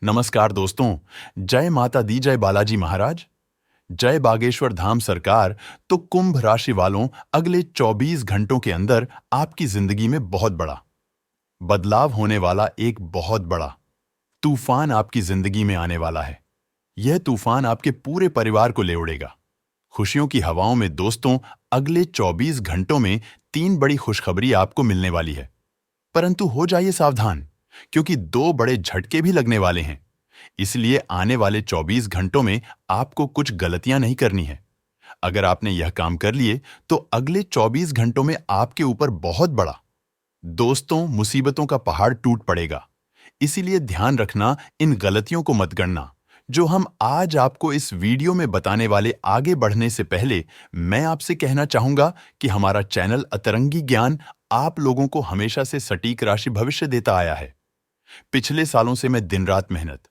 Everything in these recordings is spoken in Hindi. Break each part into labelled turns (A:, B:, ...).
A: नमस्कार दोस्तों। जय माता दी, जय बालाजी महाराज, जय बागेश्वर धाम सरकार। तो कुंभ राशि वालों, अगले 24 घंटों के अंदर आपकी जिंदगी में बहुत बड़ा बदलाव होने वाला एक बहुत बड़ा तूफान आपकी जिंदगी में आने वाला है। यह तूफान आपके पूरे परिवार को ले उड़ेगा। खुशियों की हवाओं में दोस्तों, अगले 24 घंटों में 3 बड़ी खुशखबरी आपको मिलने वाली है। परंतु हो जाइए सावधान, क्योंकि 2 बड़े झटके भी लगने वाले हैं। इसलिए आने वाले 24 घंटों में आपको कुछ गलतियां नहीं करनी है। अगर आपने यह काम कर लिए तो अगले 24 घंटों में आपके ऊपर बहुत बड़ा दोस्तों मुसीबतों का पहाड़ टूट पड़ेगा। इसीलिए ध्यान रखना, इन गलतियों को मत गणना। जो हम आज आपको इस वीडियो में बताने वाले, आगे बढ़ने से पहले मैं आपसे कहना चाहूंगा कि हमारा चैनल अतरंगी ज्ञान आप लोगों को हमेशा से सटीक राशि भविष्य देता आया है। पिछले सालों से मैं दिन रात मेहनत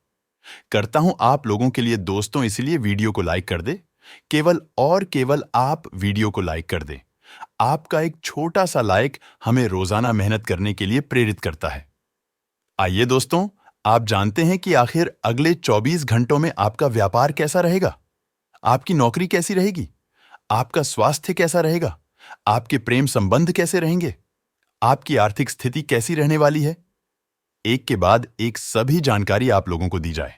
A: करता हूं आप लोगों के लिए दोस्तों, इसलिए वीडियो को लाइक कर दे। केवल और केवल आप वीडियो को लाइक कर दें। आपका एक छोटा सा लाइक हमें रोजाना मेहनत करने के लिए प्रेरित करता है। आइए दोस्तों, आप जानते हैं कि आखिर अगले 24 घंटों में आपका व्यापार कैसा रहेगा, आपकी नौकरी कैसी रहेगी, आपका स्वास्थ्य कैसा रहेगा, आपके प्रेम संबंध कैसे रहेंगे, आपकी आर्थिक स्थिति कैसी रहने वाली है। एक के बाद एक सभी जानकारी आप लोगों को दी जाए।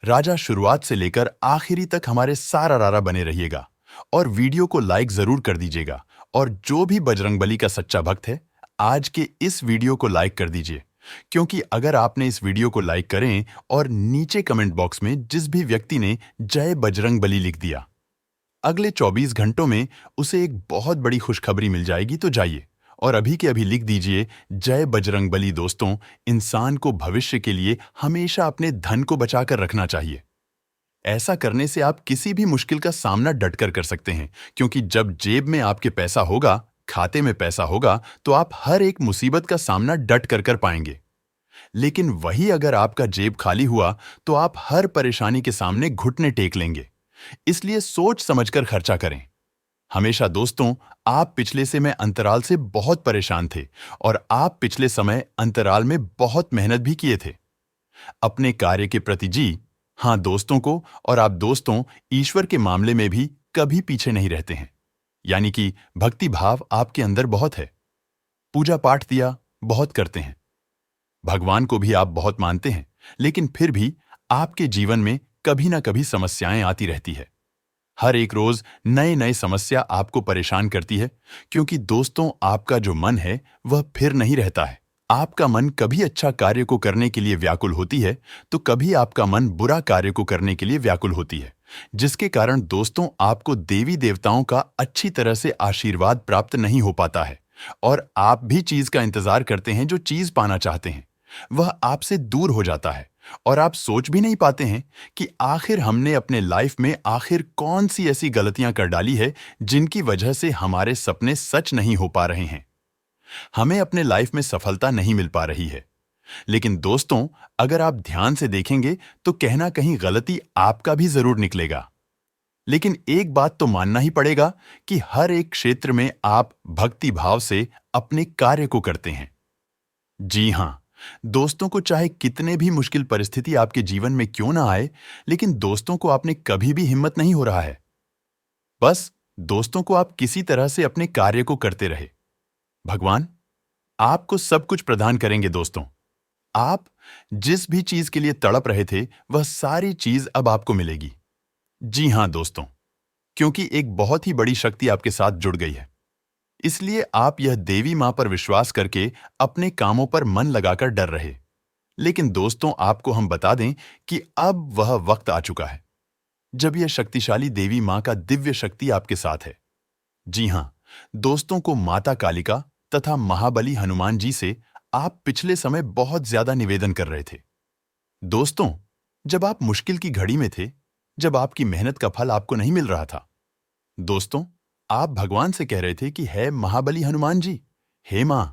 A: राजा शुरुआत से लेकर आखिरी तक हमारे सारा रारा बने रहिएगा और वीडियो को लाइक जरूर कर दीजिएगा। और जो भी बजरंगबली का सच्चा भक्त है, आज के इस वीडियो को लाइक कर दीजिए, क्योंकि अगर आपने इस वीडियो को लाइक करें और नीचे कमेंट बॉक्स में जिस भी व्यक्ति ने जय बजरंगबली लिख दिया, अगले 24 घंटों में उसे एक बहुत बड़ी खुशखबरी मिल जाएगी। तो जाइए और अभी के अभी लिख दीजिए जय बजरंगबली। दोस्तों, इंसान को भविष्य के लिए हमेशा अपने धन को बचाकर रखना चाहिए। ऐसा करने से आप किसी भी मुश्किल का सामना डटकर कर सकते हैं, क्योंकि जब जेब में आपके पैसा होगा, खाते में पैसा होगा, तो आप हर एक मुसीबत का सामना डट कर पाएंगे। लेकिन वही अगर आपका जेब खाली हुआ तो आप हर परेशानी के सामने घुटने टेक लेंगे। इसलिए सोच समझकर खर्चा करें। हमेशा दोस्तों, आप पिछले समय अंतराल से बहुत परेशान थे और आप पिछले समय अंतराल में बहुत मेहनत भी किए थे अपने कार्य के प्रति। जी हां दोस्तों को, और आप दोस्तों ईश्वर के मामले में भी कभी पीछे नहीं रहते हैं। यानी कि भक्ति भाव आपके अंदर बहुत है। पूजा पाठ दिया बहुत करते हैं, भगवान को भी आप बहुत मानते हैं, लेकिन फिर भी आपके जीवन में कभी ना कभी समस्याएं आती रहती है। हर एक रोज नए नए समस्या आपको परेशान करती है, क्योंकि दोस्तों आपका जो मन है वह फिर नहीं रहता है। आपका मन कभी अच्छा कार्य को करने के लिए व्याकुल होती है, तो कभी आपका मन बुरा कार्य को करने के लिए व्याकुल होती है, जिसके कारण दोस्तों आपको देवी देवताओं का अच्छी तरह से आशीर्वाद प्राप्त नहीं हो पाता है। और आप भी चीज का इंतजार करते हैं, जो चीज पाना चाहते हैं वह आपसे दूर हो जाता है। और आप सोच भी नहीं पाते हैं कि आखिर हमने अपने लाइफ में आखिर कौन सी ऐसी गलतियां कर डाली है जिनकी वजह से हमारे सपने सच नहीं हो पा रहे हैं, हमें अपने लाइफ में सफलता नहीं मिल पा रही है। लेकिन दोस्तों, अगर आप ध्यान से देखेंगे तो कहीं कहीं गलती आपका भी जरूर निकलेगा। लेकिन एक बात तो मानना ही पड़ेगा कि हर एक क्षेत्र में आप भक्ति भाव से अपने कार्य को करते हैं। जी हां दोस्तों को, चाहे कितने भी मुश्किल परिस्थिति आपके जीवन में क्यों ना आए, लेकिन दोस्तों को आपने कभी भी हिम्मत नहीं हो रहा है। बस दोस्तों को आप किसी तरह से अपने कार्य को करते रहे। भगवान आपको सब कुछ प्रदान करेंगे दोस्तों। आप जिस भी चीज के लिए तड़प रहे थे, वह सारी चीज अब आपको मिलेगी। जी हां दोस्तों, क्योंकि एक बहुत ही बड़ी शक्ति आपके साथ जुड़ गई है। इसलिए आप यह देवी मां पर विश्वास करके अपने कामों पर मन लगाकर डर रहे। लेकिन दोस्तों, आपको हम बता दें कि अब वह वक्त आ चुका है जब यह शक्तिशाली देवी मां का दिव्य शक्ति आपके साथ है। जी हां दोस्तों को, माता कालिका तथा महाबली हनुमान जी से आप पिछले समय बहुत ज्यादा निवेदन कर रहे थे। दोस्तों, जब आप मुश्किल की घड़ी में थे, जब आपकी मेहनत का फल आपको नहीं मिल रहा था, दोस्तों आप भगवान से कह रहे थे कि हे महाबली हनुमान जी, हे मां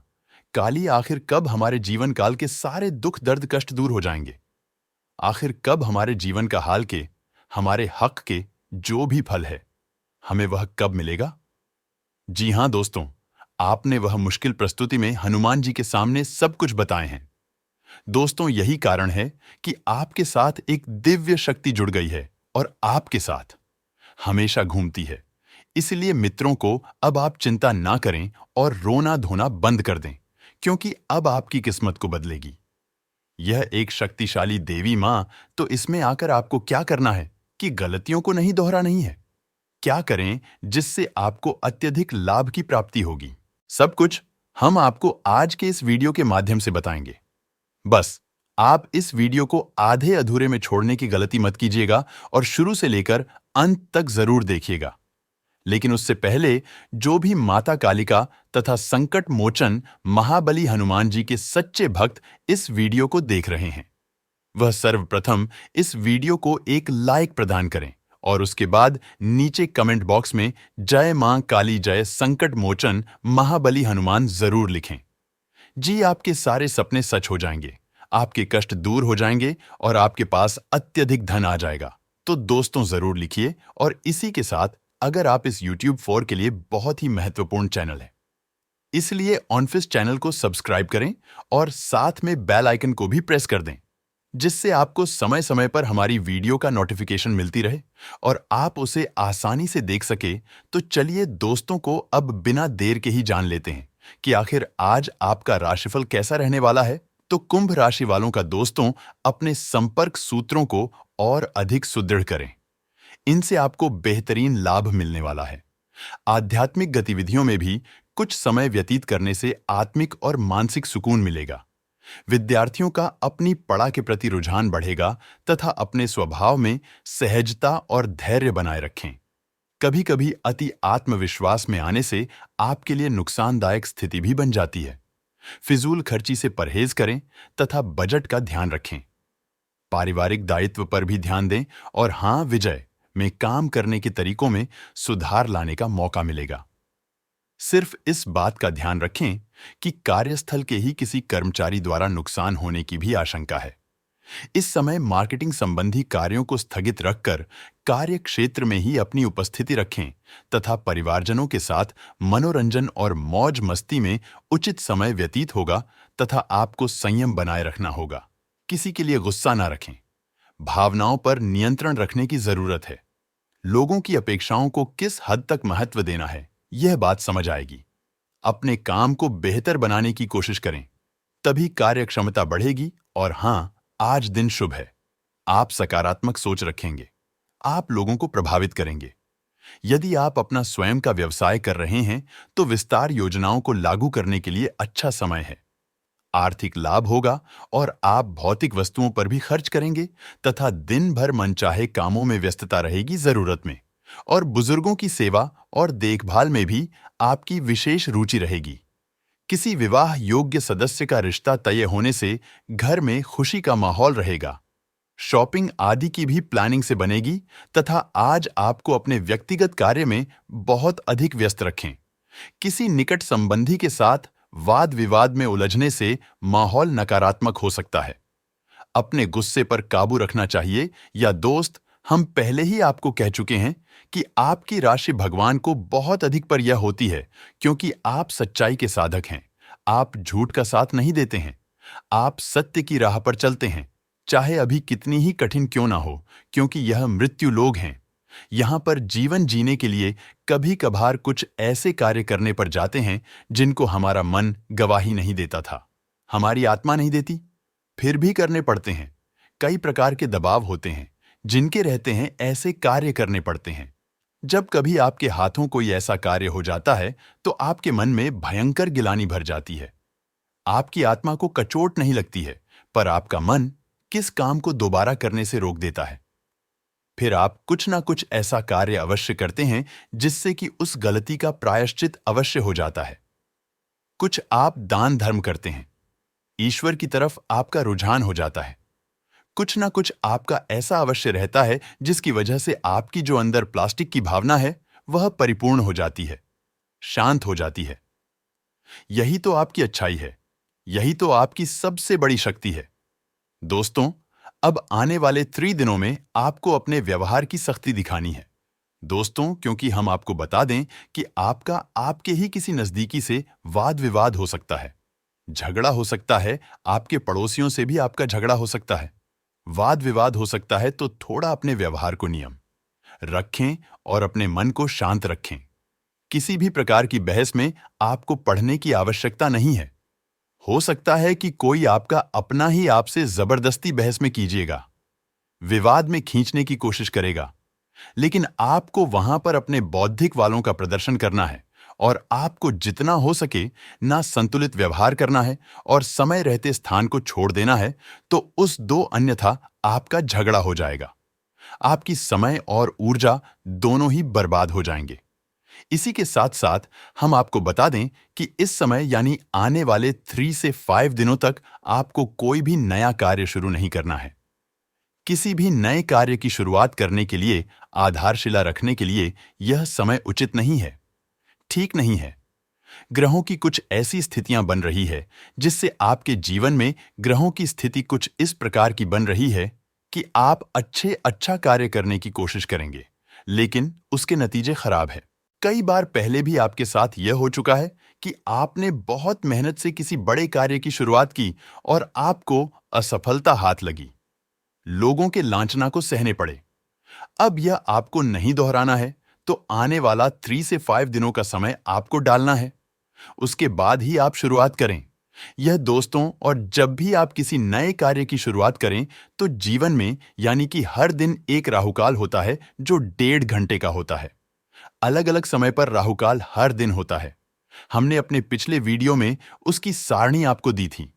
A: काली, आखिर कब हमारे जीवन काल के सारे दुख दर्द कष्ट दूर हो जाएंगे? आखिर कब हमारे जीवन का हाल के, हमारे हक के जो भी फल है, हमें वह कब मिलेगा? जी हां दोस्तों, आपने वह मुश्किल प्रस्तुति में हनुमान जी के सामने सब कुछ बताए हैं। दोस्तों, यही कारण है कि आपके साथ एक दिव्य शक्ति जुड़ गई है और आपके साथ हमेशा घूमती है। इसलिए मित्रों को अब आप चिंता ना करें और रोना धोना बंद कर दें, क्योंकि अब आपकी किस्मत को बदलेगी। यह एक शक्तिशाली देवी मां, तो इसमें आकर आपको क्या करना है कि गलतियों को नहीं दोहराना नहीं है। क्या करें जिससे आपको अत्यधिक लाभ की प्राप्ति होगी, सब कुछ हम आपको आज के इस वीडियो के माध्यम से बताएंगे। बस आप इस वीडियो को आधे अधूरे में छोड़ने की गलती मत कीजिएगा और शुरू से लेकर अंत तक जरूर देखिएगा। लेकिन उससे पहले, जो भी माता कालिका तथा संकट मोचन महाबली हनुमान जी के सच्चे भक्त इस वीडियो को देख रहे हैं, वह सर्वप्रथम इस वीडियो को एक लाइक प्रदान करें और उसके बाद नीचे कमेंट बॉक्स में जय मां काली जय संकट मोचन महाबली हनुमान जरूर लिखें। जी, आपके सारे सपने सच हो जाएंगे, आपके कष्ट दूर हो जाएंगे और आपके पास अत्यधिक धन आ जाएगा। तो दोस्तों, जरूर लिखिए। और इसी के साथ, अगर आप इस YouTube 4 के लिए बहुत ही महत्वपूर्ण चैनल है, इसलिए ऑनफिस चैनल को सब्सक्राइब करें और साथ में बेल आइकन को भी प्रेस कर दें, जिससे आपको समय समय पर हमारी वीडियो का नोटिफिकेशन मिलती रहे और आप उसे आसानी से देख सके। तो चलिए दोस्तों, को अब बिना देर के ही जान लेते हैं कि आखिर आज आपका राशिफल कैसा रहने वाला है। तो कुंभ राशि वालों का दोस्तों, अपने संपर्क सूत्रों को और अधिक सुदृढ़ करें। इनसे आपको बेहतरीन लाभ मिलने वाला है। आध्यात्मिक गतिविधियों में भी कुछ समय व्यतीत करने से आत्मिक और मानसिक सुकून मिलेगा। विद्यार्थियों का अपनी पढ़ा के प्रति रुझान बढ़ेगा तथा अपने स्वभाव में सहजता और धैर्य बनाए रखें। कभी कभी अति आत्मविश्वास में आने से आपके लिए नुकसानदायक स्थिति भी बन जाती है। फिजूल खर्ची से परहेज करें तथा बजट का ध्यान रखें। पारिवारिक दायित्व पर भी ध्यान दें और हां, विजय में काम करने के तरीकों में सुधार लाने का मौका मिलेगा। सिर्फ इस बात का ध्यान रखें कि कार्यस्थल के ही किसी कर्मचारी द्वारा नुकसान होने की भी आशंका है। इस समय मार्केटिंग संबंधी कार्यों को स्थगित रखकर कार्य क्षेत्र में ही अपनी उपस्थिति रखें तथा परिवारजनों के साथ मनोरंजन और मौज मस्ती में उचित समय व्यतीत होगा तथा आपको संयम बनाए रखना होगा। किसी के लिए गुस्सा ना रखें। भावनाओं पर नियंत्रण रखने की जरूरत है। लोगों की अपेक्षाओं को किस हद तक महत्व देना है, यह बात समझ आएगी। अपने काम को बेहतर बनाने की कोशिश करें, तभी कार्य क्षमता बढ़ेगी। और हां, आज दिन शुभ है। आप सकारात्मक सोच रखेंगे, आप लोगों को प्रभावित करेंगे। यदि आप अपना स्वयं का व्यवसाय कर रहे हैं तो विस्तार योजनाओं को लागू करने के लिए अच्छा समय है। आर्थिक लाभ होगा और आप भौतिक वस्तुओं पर भी खर्च करेंगे तथा दिन भर मनचाहे कामों में व्यस्तता रहेगी जरूरत में। और बुजुर्गों की सेवा और देखभाल में भी आपकी विशेष रुचि रहेगी। किसी विवाह योग्य सदस्य का रिश्ता तय होने से घर में खुशी का माहौल रहेगा। शॉपिंग आदि की भी प्लानिंग से बनेगी तथा आज आपको अपने व्यक्तिगत कार्य में बहुत अधिक व्यस्त रखें। किसी निकट संबंधी के साथ वाद विवाद में उलझने से माहौल नकारात्मक हो सकता है। अपने गुस्से पर काबू रखना चाहिए। या दोस्त, हम पहले ही आपको कह चुके हैं कि आपकी राशि भगवान को बहुत अधिक पर यह होती है, क्योंकि आप सच्चाई के साधक हैं। आप झूठ का साथ नहीं देते हैं। आप सत्य की राह पर चलते हैं, चाहे अभी कितनी ही कठिन क्यों ना हो, क्योंकि यह मृत्यु लोग हैं। यहाँ पर जीवन जीने के लिए कभी कभार कुछ ऐसे कार्य करने पर जाते हैं जिनको हमारा मन गवाही नहीं देता था, हमारी आत्मा नहीं देती, फिर भी करने पड़ते हैं। कई प्रकार के दबाव होते हैं जिनके रहते हैं ऐसे कार्य करने पड़ते हैं। जब कभी आपके हाथों कोई ऐसा कार्य हो जाता है तो आपके मन में भयंकर गिलानी भर जाती है। आपकी आत्मा को कचोट नहीं लगती है, पर आपका मन किस काम को दोबारा करने से रोक देता है। फिर आप कुछ ना कुछ ऐसा कार्य अवश्य करते हैं जिससे कि उस गलती का प्रायश्चित अवश्य हो जाता है। कुछ आप दान धर्म करते हैं, ईश्वर की तरफ आपका रुझान हो जाता है। कुछ ना कुछ आपका ऐसा अवश्य रहता है जिसकी वजह से आपकी जो अंदर प्लास्टिक की भावना है वह परिपूर्ण हो जाती है, शांत हो जाती है। यही तो आपकी अच्छाई है, यही तो आपकी सबसे बड़ी शक्ति है। दोस्तों, अब आने वाले 3 दिनों में आपको अपने व्यवहार की सख्ती दिखानी है। दोस्तों, क्योंकि हम आपको बता दें कि आपका आपके ही किसी नजदीकी से वाद विवाद हो सकता है, झगड़ा हो सकता है, आपके पड़ोसियों से भी आपका झगड़ा हो सकता है। वाद विवाद हो सकता है, तो थोड़ा अपने व्यवहार को नियम रखें और अपने मन को शांत रखें। किसी भी प्रकार की बहस में आपको पढ़ने की आवश्यकता नहीं है। हो सकता है कि कोई आपका अपना ही आपसे जबरदस्ती बहस में कीजिएगा, विवाद में खींचने की कोशिश करेगा, लेकिन आपको वहां पर अपने बौद्धिक वालों का प्रदर्शन करना है और आपको जितना हो सके ना संतुलित व्यवहार करना है और समय रहते स्थान को छोड़ देना है, तो उस दो अन्यथा आपका झगड़ा हो जाएगा। आपकी समय और ऊर्जा दोनों ही बर्बाद हो जाएंगे। इसी के साथ साथ हम आपको बता दें कि इस समय यानी आने वाले 3 से 5 दिनों तक आपको कोई भी नया कार्य शुरू नहीं करना है। किसी भी नए कार्य की शुरुआत करने के लिए, आधारशिला रखने के लिए यह समय उचित नहीं है, ठीक नहीं है। ग्रहों की कुछ ऐसी स्थितियां बन रही है जिससे आपके जीवन में ग्रहों की स्थिति कुछ इस प्रकार की बन रही है कि आप अच्छा कार्य करने की कोशिश करेंगे, लेकिन उसके नतीजे खराब है। कई बार पहले भी आपके साथ यह हो चुका है कि आपने बहुत मेहनत से किसी बड़े कार्य की शुरुआत की और आपको असफलता हाथ लगी, लोगों के लांछना को सहने पड़े। अब यह आपको नहीं दोहराना है, तो आने वाला 3 से 5 दिनों का समय आपको डालना है। उसके बाद ही आप शुरुआत करें। यह दोस्तों, और जब भी आप किसी नए कार्य की शुरुआत करें, तो जीवन में यानी कि हर दिन एक राहुकाल होता है जो 1.5 घंटे का होता है। अलग अलग समय पर राहुकाल हर दिन होता है। हमने अपने पिछले वीडियो में उसकी सारणी आपको दी थी।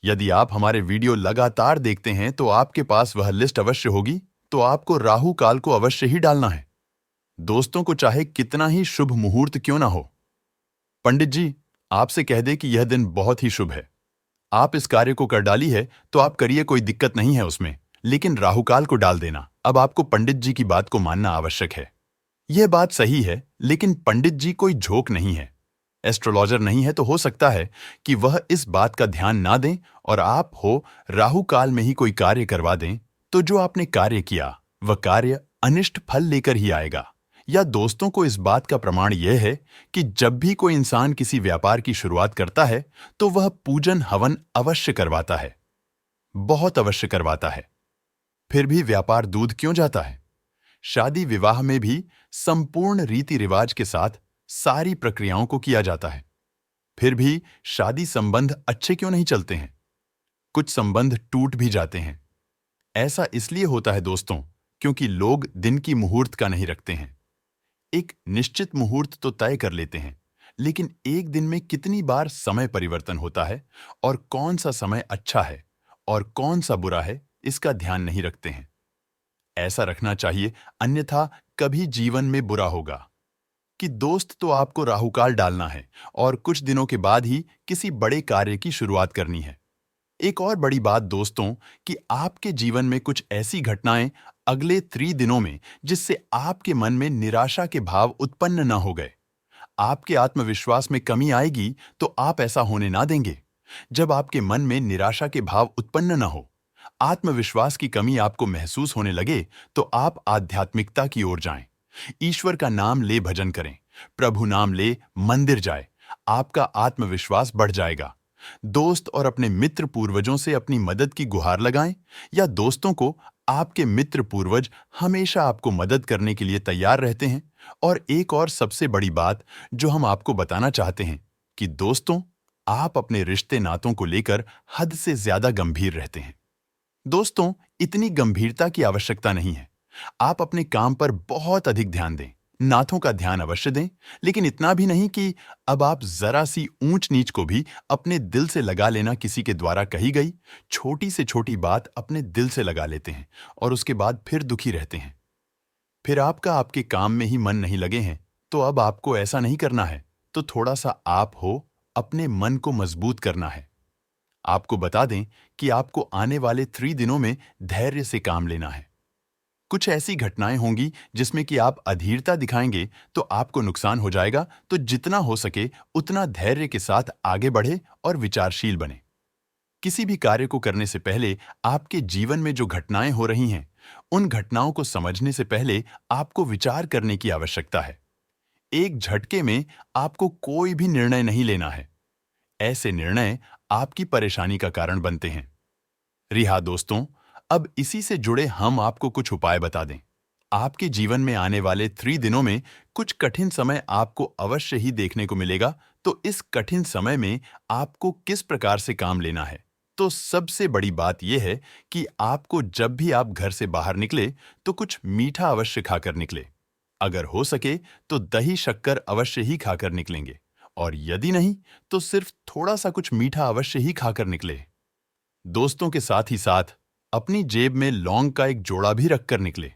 A: यदि आप हमारे वीडियो लगातार देखते हैं तो आपके पास वह लिस्ट अवश्य होगी, तो आपको राहु काल को अवश्य ही डालना है। दोस्तों को चाहे कितना ही शुभ मुहूर्त क्यों ना हो, पंडित जी आपसे कह दे कि यह दिन बहुत ही शुभ है, आप इस कार्य को कर डाली है तो आप करिए, कोई दिक्कत नहीं है उसमें, लेकिन राहुकाल को डाल देना। अब आपको पंडित जी की बात को मानना आवश्यक है। यह बात सही है, लेकिन पंडित जी कोई झोंक नहीं है, एस्ट्रोलॉजर नहीं है, तो हो सकता है कि वह इस बात का ध्यान ना दें और आप हो राहु काल में ही कोई कार्य करवा दें, तो जो आपने कार्य किया वह कार्य अनिष्ट फल लेकर ही आएगा। या दोस्तों को इस बात का प्रमाण यह है कि जब भी कोई इंसान किसी व्यापार की शुरुआत करता है तो वह पूजन हवन अवश्य करवाता है, बहुत अवश्य करवाता है। फिर भी व्यापार दूध क्यों जाता है? शादी विवाह में भी संपूर्ण रीति रिवाज के साथ सारी प्रक्रियाओं को किया जाता है, फिर भी शादी संबंध अच्छे क्यों नहीं चलते हैं? कुछ संबंध टूट भी जाते हैं। ऐसा इसलिए होता है दोस्तों, क्योंकि लोग दिन की मुहूर्त का नहीं रखते हैं। एक निश्चित मुहूर्त तो तय कर लेते हैं, लेकिन एक दिन में कितनी बार समय परिवर्तन होता है और कौन सा समय अच्छा है और कौन सा बुरा है, इसका ध्यान नहीं रखते हैं। ऐसा रखना चाहिए, अन्यथा कभी जीवन में बुरा होगा। कि दोस्त तो आपको राहुकाल डालना है और कुछ दिनों के बाद ही किसी बड़े कार्य की शुरुआत करनी है। एक और बड़ी बात दोस्तों, कि आपके जीवन में कुछ ऐसी घटनाएं अगले 3 दिनों में जिससे आपके मन में निराशा के भाव उत्पन्न न हो गए। आपके आत्मविश्वास में कमी आएगी तो आप ऐसा होने ना देंगे। जब आपके मन में निराशा के भाव उत्पन्न न हो, आत्मविश्वास की कमी आपको महसूस होने लगे, तो आप आध्यात्मिकता की ओर जाएं। ईश्वर का नाम ले भजन करें, प्रभु नाम ले मंदिर जाए, आपका आत्मविश्वास बढ़ जाएगा। दोस्त और अपने मित्र पूर्वजों से अपनी मदद की गुहार लगाएं, या दोस्तों को आपके मित्र पूर्वज हमेशा आपको मदद करने के लिए तैयार रहते हैं। और एक और सबसे बड़ी बात जो हम आपको बताना चाहते हैं कि दोस्तों, आप अपने रिश्ते नातों को लेकर हद से ज्यादा गंभीर रहते हैं। दोस्तों, इतनी गंभीरता की आवश्यकता नहीं है। आप अपने काम पर बहुत अधिक ध्यान दें, नाथों का ध्यान अवश्य दें, लेकिन इतना भी नहीं कि अब आप जरा सी ऊंच नीच को भी अपने दिल से लगा लेना। किसी के द्वारा कही गई छोटी से छोटी बात अपने दिल से लगा लेते हैं और उसके बाद फिर दुखी रहते हैं। फिर आपका आपके काम में ही मन नहीं लगे हैं, तो अब आपको ऐसा नहीं करना है, तो थोड़ा सा आप हो अपने मन को मजबूत करना है। आपको बता दें कि आपको आने वाले 3 दिनों में धैर्य से काम लेना है। कुछ ऐसी घटनाएं होंगी जिसमें कि आप अधीरता दिखाएंगे तो आपको नुकसान हो जाएगा, तो जितना हो सके उतना धैर्य के साथ आगे बढ़े और विचारशील बने। किसी भी कार्य को करने से पहले आपके जीवन में जो घटनाएं हो रही हैं, उन घटनाओं को समझने से पहले आपको विचार करने की आवश्यकता है। एक झटके में आपको कोई भी निर्णय नहीं लेना है। ऐसे निर्णय आपकी परेशानी का कारण बनते हैं। रिहा दोस्तों, अब इसी से जुड़े हम आपको कुछ उपाय बता दें। आपके जीवन में आने वाले 3 दिनों में कुछ कठिन समय आपको अवश्य ही देखने को मिलेगा, तो इस कठिन समय में आपको किस प्रकार से काम लेना है? तो सबसे बड़ी बात यह है कि आपको जब भी आप घर से बाहर निकले, तो कुछ मीठा अवश्य खाकर निकले। अगर हो सके तो दही शक्कर अवश्य ही खाकर निकलेंगे, और यदि नहीं तो सिर्फ थोड़ा सा कुछ मीठा अवश्य ही खाकर निकले। दोस्तों के साथ ही साथ अपनी जेब में लौंग का एक जोड़ा भी रखकर निकले।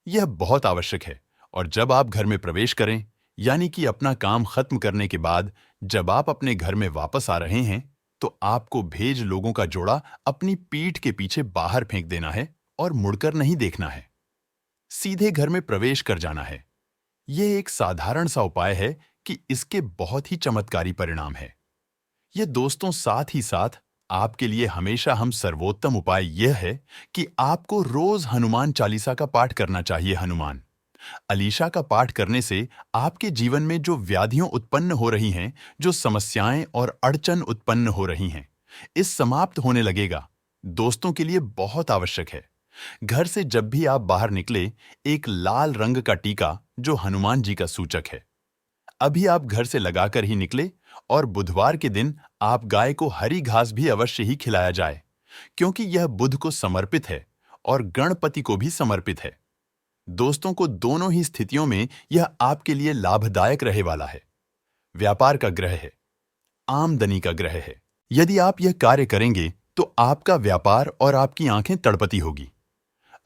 A: यह बहुत आवश्यक है। और जब आप घर में प्रवेश करें, यानी कि अपना काम खत्म करने के बाद जब आप अपने घर में वापस आ रहे हैं, तो आपको भेज लोगों का जोड़ा अपनी पीठ के पीछे बाहर फेंक देना है और मुड़कर नहीं देखना है। सीधे घर में प्रवेश कर जाना है। यह एक साधारण सा उपाय है कि इसके बहुत ही चमत्कारी परिणाम है। यह दोस्तों साथ ही साथ आपके लिए हमेशा हम सर्वोत्तम उपाय यह है कि आपको रोज हनुमान चालीसा का पाठ करना चाहिए। हनुमान अलीशा का पाठ करने से आपके जीवन में जो व्याधियां उत्पन्न हो रही हैं, जो समस्याएं और अड़चन उत्पन्न हो रही हैं, इस समाप्त होने लगेगा। दोस्तों के लिए बहुत आवश्यक है। घर से जब भी आप बाहर निकले, एक लाल रंग का टीका जो हनुमान जी का सूचक है, अभी आप घर से लगाकर ही निकले। और बुधवार के दिन आप गाय को हरी घास भी अवश्य ही खिलाया जाए, क्योंकि यह बुध को समर्पित है और गणपति को भी समर्पित है। दोस्तों को दोनों ही स्थितियों में यह आपके लिए लाभदायक रहे वाला है। व्यापार का ग्रह है, आमदनी का ग्रह है। यदि आप यह कार्य करेंगे तो आपका व्यापार और आपकी आंखें तड़पती होगी।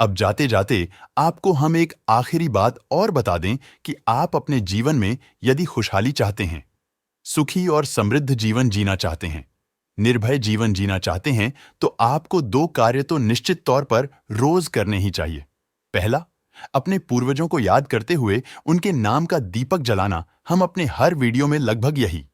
A: अब जाते जाते आपको हम एक आखिरी बात और बता दें कि आप अपने जीवन में यदि खुशहाली चाहते हैं, सुखी और समृद्ध जीवन जीना चाहते हैं, निर्भय जीवन जीना चाहते हैं, तो आपको 2 कार्य तो निश्चित तौर पर रोज करने ही चाहिए। पहला, अपने पूर्वजों को याद करते हुए उनके नाम का दीपक जलाना। हम अपने हर वीडियो में लगभग यही,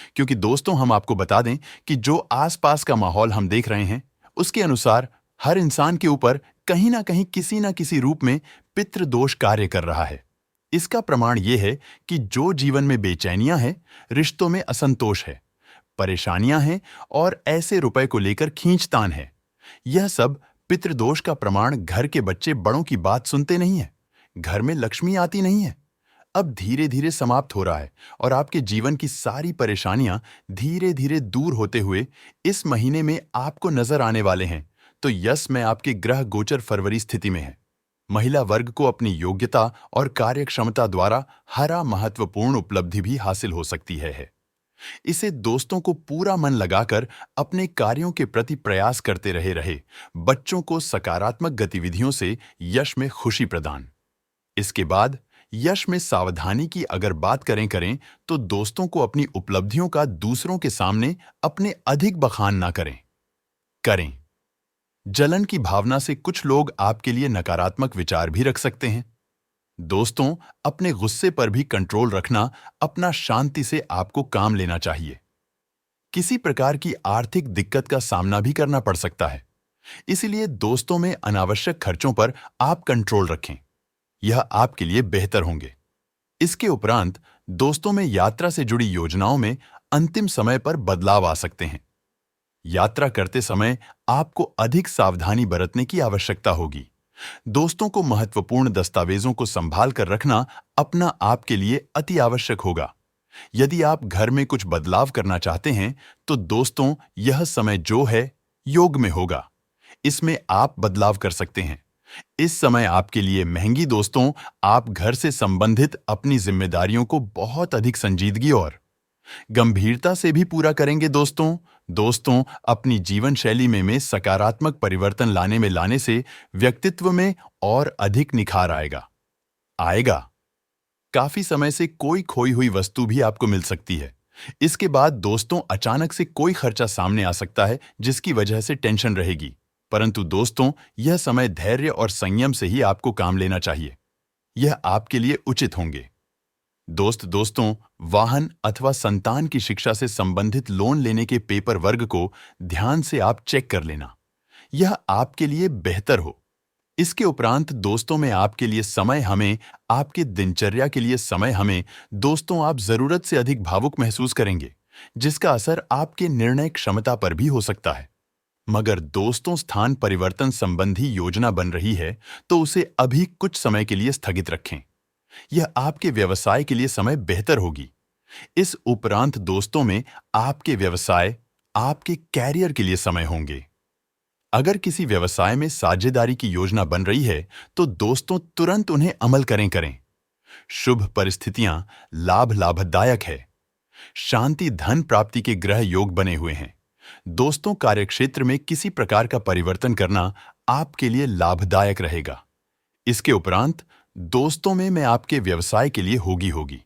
A: क्योंकि दोस्तों हम आपको बता दें कि जो आसपास का माहौल हम देख रहे हैं, उसके अनुसार हर इंसान के ऊपर कहीं ना कहीं किसी ना किसी रूप में पितृदोष कार्य कर रहा है। इसका प्रमाण यह है कि जो जीवन में बेचैनियां हैं, रिश्तों में असंतोष है, परेशानियां हैं और ऐसे रुपए को लेकर खींचतान है, यह सब पितृदोष का प्रमाण। घर के बच्चे बड़ों की बात सुनते नहीं है, घर में लक्ष्मी आती नहीं है, अब धीरे धीरे समाप्त हो रहा है और आपके जीवन की सारी परेशानियां धीरे धीरे दूर होते हुए इस महीने में आपको नजर आने वाले हैं। तो यस में आपके ग्रह गोचर फरवरी स्थिति में है। महिला वर्ग को अपनी योग्यता और कार्यक्षमता द्वारा हरा महत्वपूर्ण उपलब्धि भी हासिल हो सकती है। इसे दोस्तों को पूरा मन लगाकर अपने कार्यों के प्रति प्रयास करते रहे। बच्चों को सकारात्मक गतिविधियों से यश में खुशी प्रदान। इसके बाद यश में सावधानी की अगर बात करें तो दोस्तों को अपनी उपलब्धियों का दूसरों के सामने अपने अधिक बखान ना करें। जलन की भावना से कुछ लोग आपके लिए नकारात्मक विचार भी रख सकते हैं। दोस्तों, अपने गुस्से पर भी कंट्रोल रखना, अपना शांति से आपको काम लेना चाहिए। किसी प्रकार की आर्थिक दिक्कत का सामना भी करना पड़ सकता है, इसलिए दोस्तों में अनावश्यक खर्चों पर आप कंट्रोल रखें, यह आपके लिए बेहतर होंगे। इसके उपरांत दोस्तों में यात्रा से जुड़ी योजनाओं में अंतिम समय पर बदलाव आ सकते हैं। यात्रा करते समय आपको अधिक सावधानी बरतने की आवश्यकता होगी। दोस्तों को महत्वपूर्ण दस्तावेजों को संभाल कर रखना अपना आपके लिए अति आवश्यक होगा। यदि आप घर में कुछ बदलाव करना चाहते हैं तो दोस्तों यह समय जो है योग में होगा, इसमें आप बदलाव कर सकते हैं। इस समय आपके लिए महंगी दोस्तों, आप घर से संबंधित अपनी जिम्मेदारियों को बहुत अधिक संजीदगी और गंभीरता से भी पूरा करेंगे। दोस्तों अपनी जीवन शैली में सकारात्मक परिवर्तन लाने से व्यक्तित्व में और अधिक निखार आएगा। काफी समय से कोई खोई हुई वस्तु भी आपको मिल सकती है। इसके बाद दोस्तों अचानक से कोई खर्चा सामने आ सकता है जिसकी वजह से टेंशन रहेगी, परंतु दोस्तों यह समय धैर्य और संयम से ही आपको काम लेना चाहिए, यह आपके लिए उचित होंगे। दोस्तों वाहन अथवा संतान की शिक्षा से संबंधित लोन लेने के पेपर वर्ग को ध्यान से आप चेक कर लेना, यह आपके लिए बेहतर हो। इसके उपरांत दोस्तों में आपके लिए समय हमें, आपके दिनचर्या के लिए समय हमें। दोस्तों आप जरूरत से अधिक भावुक महसूस करेंगे, जिसका असर आपके निर्णय क्षमता पर भी हो सकता है। मगर दोस्तों स्थान परिवर्तन संबंधी योजना बन रही है तो उसे अभी कुछ समय के लिए स्थगित रखें। यह आपके व्यवसाय के लिए समय बेहतर होगी। इस उपरांत दोस्तों में आपके व्यवसाय, आपके कैरियर के लिए समय होंगे। अगर किसी व्यवसाय में साझेदारी की योजना बन रही है तो दोस्तों तुरंत उन्हें अमल करें। शुभ परिस्थितियां लाभदायक है। शांति धन प्राप्ति के ग्रह योग बने हुए हैं। दोस्तों कार्यक्षेत्र में किसी प्रकार का परिवर्तन करना आपके लिए लाभदायक रहेगा। इसके उपरांत दोस्तों में मैं आपके व्यवसाय के लिए होगी।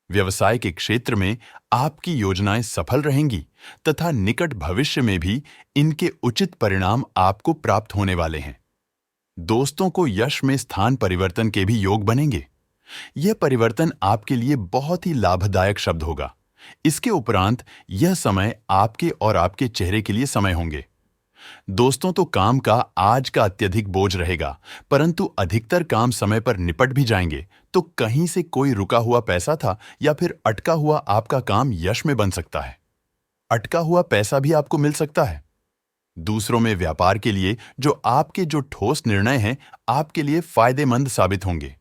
A: व्यवसाय के क्षेत्र में आपकी योजनाएं सफल रहेंगी तथा निकट भविष्य में भी इनके उचित परिणाम आपको प्राप्त होने वाले हैं। दोस्तों को यश में स्थान परिवर्तन के भी योग बनेंगे। यह परिवर्तन आपके लिए बहुत ही लाभदायक शब्द होगा। इसके उपरांत यह समय आपके और आपके चेहरे के लिए समय होंगे। दोस्तों तो काम का आज का अत्यधिक बोझ रहेगा, परंतु अधिकतर काम समय पर निपट भी जाएंगे तो कहीं से कोई रुका हुआ पैसा था या फिर अटका हुआ आपका काम यश में बन सकता है। अटका हुआ पैसा भी आपको मिल सकता है। दूसरों में व्यापार के लिए जो ठोस निर्णय हैं आपके लिए फायदेमंद साबित होंगे।